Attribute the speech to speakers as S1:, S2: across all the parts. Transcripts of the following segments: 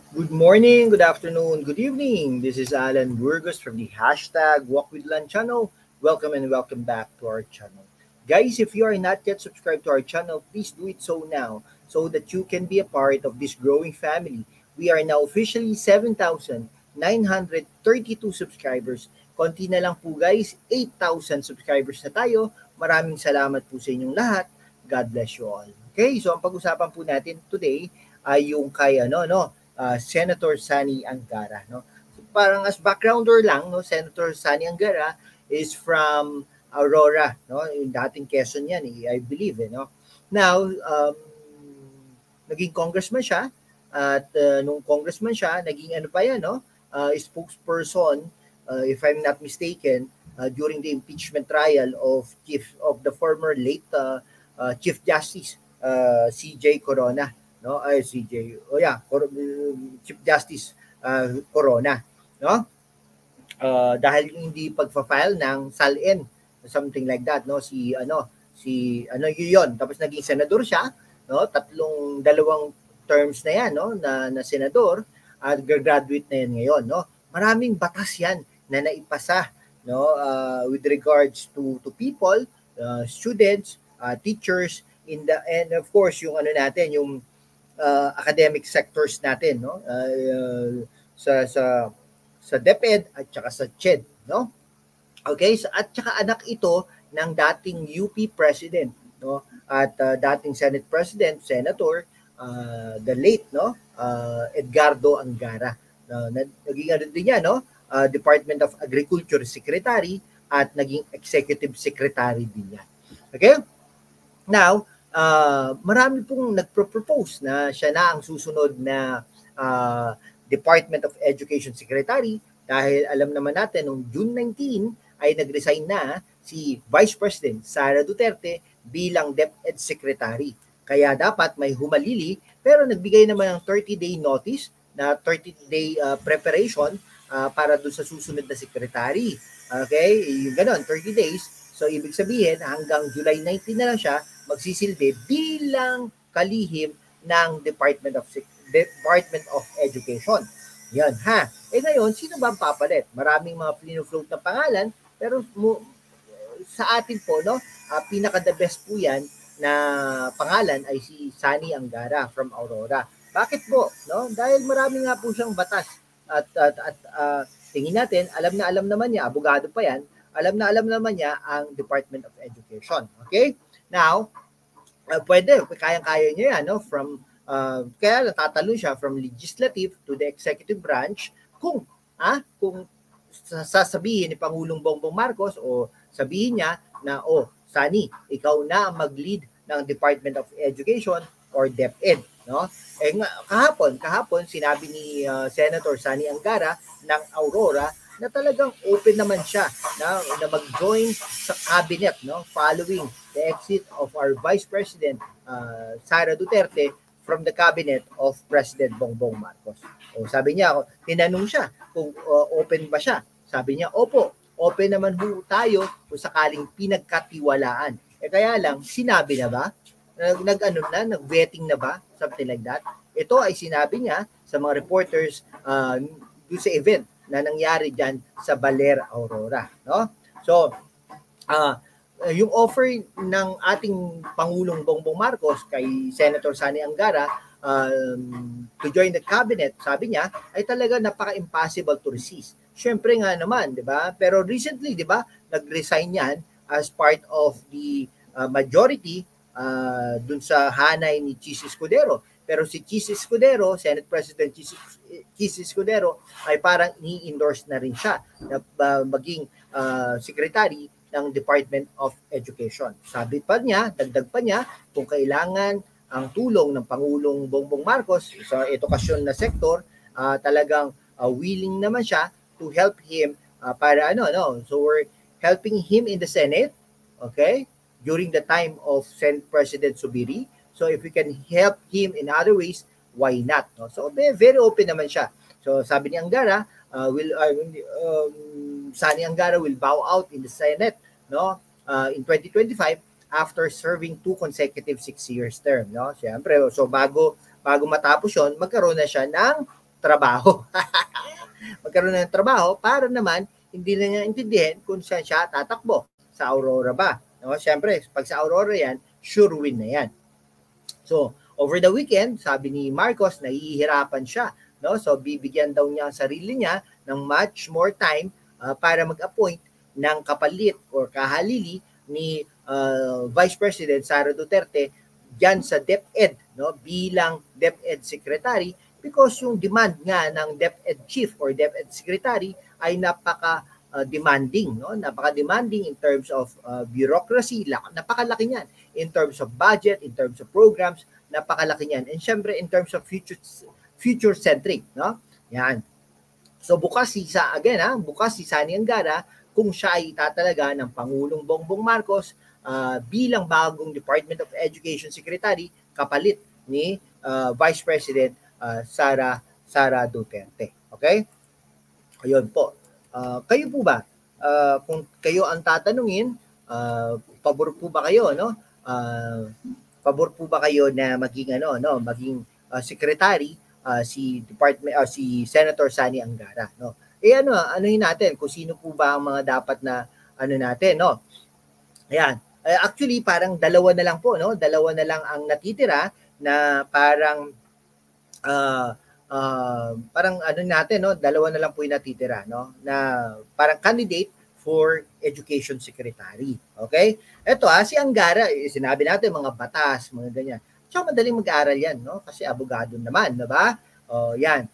S1: Good morning, good afternoon, good evening. This is Alan Burgos from the hashtag Walk with Lan channel. Welcome and welcome back to our channel. Guys, if you are not yet subscribed to our channel, please do it so now so that you can be a part of this growing family. We are now officially 7,932 subscribers. Konti na lang po guys, 8,000 subscribers na tayo. Maraming salamat po sa inyong lahat. God bless you all. Okay, so ang pag-usapan po natin today ay yung kay Senator Sani Angara. No? So, parang as backgrounder lang, no, Senator Sani Angara is from Aurora, no? Yung dating Quezon yan, I believe, no? Now, naging congressman siya at nung congressman siya, naging ano pa yan, no? Spokesperson, if I'm not mistaken, during the impeachment trial of the former late Chief Justice CJ Corona, no? Ay CJ. Oh yeah, Chief Justice Corona, no? Dahil yung hindi pagfa-file ng SALN, something like that, no? Si yun, tapos naging senador siya, no? Dalawang terms na yan, no? Na senador at graduate na yan ngayon, no? Maraming batas yan na naipasa, no? With regards to people, students, teachers, and of course yung ano natin, yung academic sectors natin, no? Sa DepEd at saka sa CHED, no? Okay, so, at saka anak ito ng dating UP president, no? At dating Senate President, Senator, the late, no? Edgardo Angara. Naging ano din niya, no? Department of Agriculture Secretary at naging Executive Secretary din niya. Okay? Now, marami pong nagpro-propose na siya na ang susunod na Department of Education Secretary dahil alam naman natin noong June 19 ay nag-resign na si Vice President Sara Duterte bilang DepEd Secretary. Kaya dapat may humalili pero nagbigay naman ng 30-day notice na 30-day preparation para doon sa susunod na secretary. Okay? Yung ganon, 30 days. So, ibig sabihin, hanggang July 19 na lang siya magsisilbi bilang kalihim ng Department of Education. Yan, ha? Ngayon, sino ba ang papalit? Maraming mga pinofloat na pangalan, pero sa atin po, no, pinaka-the best po yan na pangalan ay si Sani Angara from Aurora. Bakit po? No? Dahil marami nga po siyang batas. At tingin natin, alam naman niya, abogado pa yan, alam naman niya ang Department of Education. Okay? Now, pwede, kayang-kaya niya yan, no? Kaya natatalon siya from legislative to the executive branch kung sasabihin ni Pangulong Bongbong Marcos o sabihin niya na, Sani, ikaw na mag-lead ng Department of Education or DepEd, no? Kahapon sinabi ni Senator Sani Angara ng Aurora na talagang open naman siya na mag-join sa cabinet, no, following the exit of our Vice President Sara Duterte from the cabinet of President Bongbong Marcos. Sabi niya, tinanong siya kung open ba siya. Sabi niya, opo, open naman ho tayo kung sakaling pinagkatiwalaan. Kaya lang, sinabi na ba? Nag-vetting na ba? Something like that. Ito ay sinabi niya sa mga reporters doon sa event na nangyari dyan sa Baler, Aurora. No? So, yung offer ng ating Pangulong Bongbong Marcos kay Senator Sani Angara to join the cabinet, sabi niya, ay talaga napaka-impossible to resist. Siyempre nga naman, di ba? Pero recently, di ba, nag-resign yan as part of the majority dun sa hanay ni Chis Escudero. Pero si Chis Escudero, Senate President Chis Escudero, ay parang ni-endorse na rin siya na maging secretary ng Department of Education. Sabi pa niya, dagdag pa niya, kung kailangan ang tulong ng Pangulong Bongbong Marcos sa edukasyon na sektor, talagang willing naman siya to help him So we're helping him in the Senate, okay, during the time of Senate President Subiri. So if we can help him in other ways, why not? No? So very open naman siya. So sabi ni Angara, Sani Angara will bow out in the Senate, no, in 2025 after serving 2 consecutive 6 years term, no. Siyempre, so bago matapos 'yon, magkaroon na siya ng trabaho. Magkaroon ng trabaho para naman hindi na niya intindihin kung saan siya tatakbo. Sa Aurora ba? No? Siyempre, pag sa Aurora yan, sure win na yan. So, over the weekend, sabi ni Marcos, nahihirapan siya. No? So, bibigyan daw niya ang sarili niya ng much more time para mag-appoint ng kapalit or kahalili ni Vice President Sara Duterte diyan sa DepEd, no, bilang DepEd Secretary, because yung demand nga ng DepEd Chief or DepEd Secretary ay napaka demanding, no? Napaka-demanding in terms of bureaucracy, napakalaki niyan. In terms of budget, in terms of programs, napakalaki niyan. And syempre in terms of future centric, no? Yan. So bukas si Sani Angara kung siya ay itatalaga ng Pangulong Bongbong Marcos bilang bagong Department of Education Secretary kapalit ni Vice President Sara Duterte. Okay? Ayun po. Kayo po ba? Kung kayo ang tatanungin, pabor po ba kayo, no? Pabor po ba kayo na maging maging secretary si Senator Sani Angara, no? Anuhin natin kung sino po ba ang mga dapat na natin, no? Ayan. Actually, parang dalawa na lang po, no? Dalawa na lang ang natitira na parang natin, no? Dalawa na lang po yung natitira, no? Na parang candidate for Education Secretary. Okay? Ito si Angara, sinabi natin mga batas, mga ganyan. So madaling mag-aaral yan, no? Kasi abogado naman, 'di ba? Yan.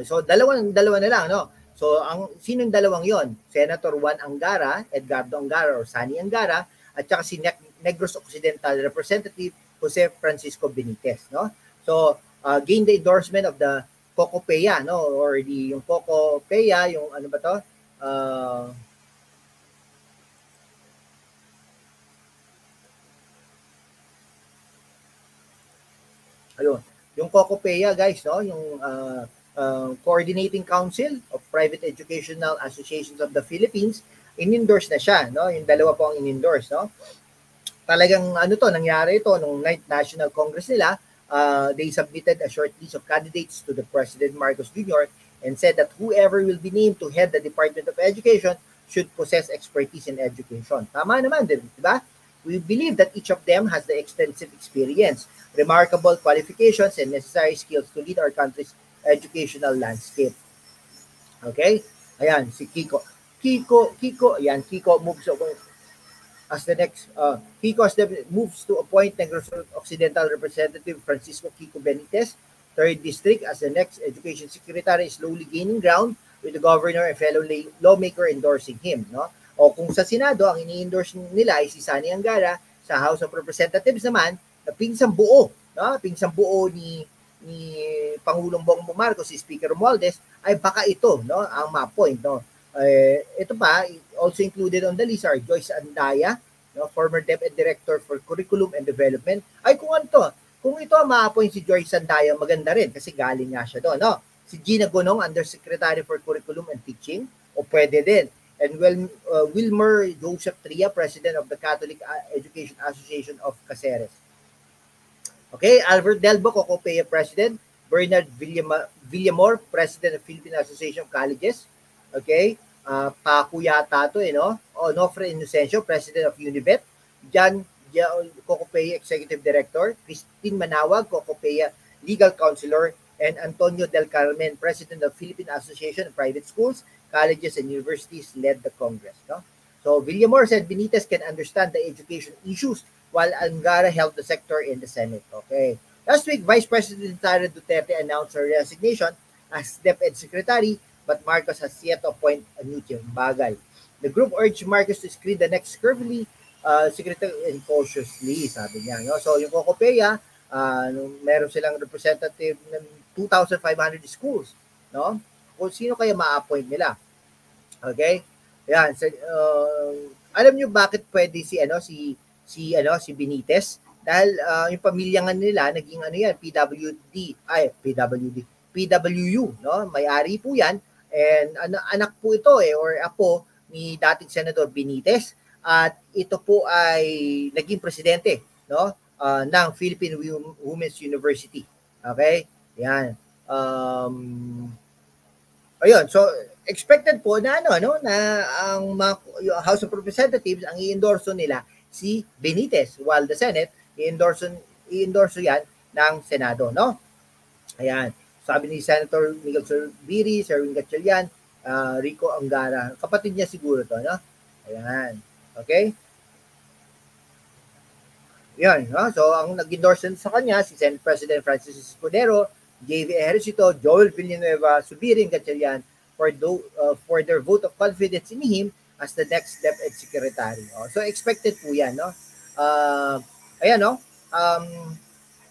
S1: So dalawa na lang, no? So sinong dalawang 'yon? Senator Juan Angara, Edgardo Angara or Sani Angara, at saka si Negros Occidental Representative Jose Francisco Benitez, no? So gain the endorsement of the COCOPEA, no? Or yung COCOPEA, yung ano ba 'to? Ayun. Yung COCOPEA, guys, no? Yung Coordinating Council of Private Educational Associations of the Philippines, in-endorse na siya, no? Yung dalawa po ang in-endorse, no? Talagang nangyari ito nung 9th National Congress nila. They submitted a short list of candidates to the President Marcos Jr. and said that whoever will be named to head the Department of Education should possess expertise in education. Tama naman din, di ba? We believe that each of them has the extensive experience, remarkable qualifications, and necessary skills to lead our country's educational landscape. Okay? Ayan, si Kiko. Ayan, Kiko moves as the next, Kiko moves to appoint Negros Occidental Representative Francisco Kiko Benitez, 3rd District, as the next Education Secretary, slowly gaining ground with the governor and fellow lawmaker endorsing him, no? O kung sa Senado, ang ini-endorse nila ay si Sani Angara, sa House of Representatives naman, na pinsang buo, no? Pinsang buo ni Pangulong Bongbong Marcos, si Speaker Romualdez, ay baka ito, no, ang ma-appoint, no? Ito pa, also included on the list are Joyce Andaya, no, former DepEd Director for Curriculum and Development. Ay, kung ito ang ma-appoint si Joyce Andaya, maganda rin kasi galing nga siya doon, no? Si Gina Gonong, Undersecretary for Curriculum and Teaching, o pwede din. And Wilmer Joseph Tria, President of the Catholic Education Association of Caceres. Okay, Albert Delbo, COCOPEA President. Bernard Villamor, President of Philippine Association of Colleges. Okay, Paku yata ito, no? Onofre Inocencio, President of Unibet. John COCOPEA Executive Director. Christine Manawag, COCOPEA Legal Counselor. And Antonio Del Carmen, President of Philippine Association of Private Schools, Colleges, and Universities, led the Congress. No? So Villamor said Benitez can understand the education issues while Angara held the sector in the Senate. Okay. Last week, Vice President Sara Duterte announced her resignation as DepEd Secretary, but Marcos has yet to appoint a new chief. Bagay. The group urged Marcos to screen the next curvily secretary and cautiously, sabi niya. No? So yung COCOPEA, meron silang representative ng 2,500 schools, no? Kung sino kaya ma-appoint nila. Okay? Yan, alam niyo bakit pwede si Benitez? Dahil yung pamilya nga nila naging PWU, no? May-ari po 'yan, and anak po ito or apo ni dating Senador Benitez, at ito po ay naging presidente, no? Ng Philippine Women's University. Okay? Yan. Ayun, so expected po na na ang House of Representatives ang i-endorso nila si Benitez, while the Senate i-endorso yan ng Senado, no? Ayan. Sabi ni Senator Miguel Zubiri, Sherwin Gatchalian, Rico Angara, kapatid niya siguro to, no? Ayan. Okay? Yan, no? So ang nag-endorse sa kanya si Senate President Francis Escudero, J.V. Ejercito, Joel Villanueva, Zubiri, and Gatchalian for their vote of confidence in him as the next DepEd Secretary. So expected po yan, no? Ayan, no?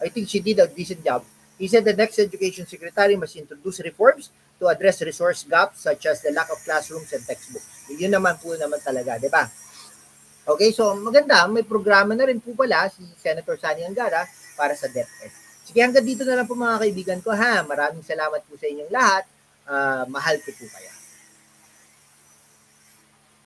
S1: I think she did a decent job. He said the next education secretary must introduce reforms to address resource gaps such as the lack of classrooms and textbooks. Yun naman po talaga, di ba? Okay, so maganda, may programa na rin po pala si Senator Sani Angara para sa DepEd. Sige, hanggang dito na lang po mga kaibigan ko ha. Maraming salamat po sa inyong lahat. Mahal ko po kayo.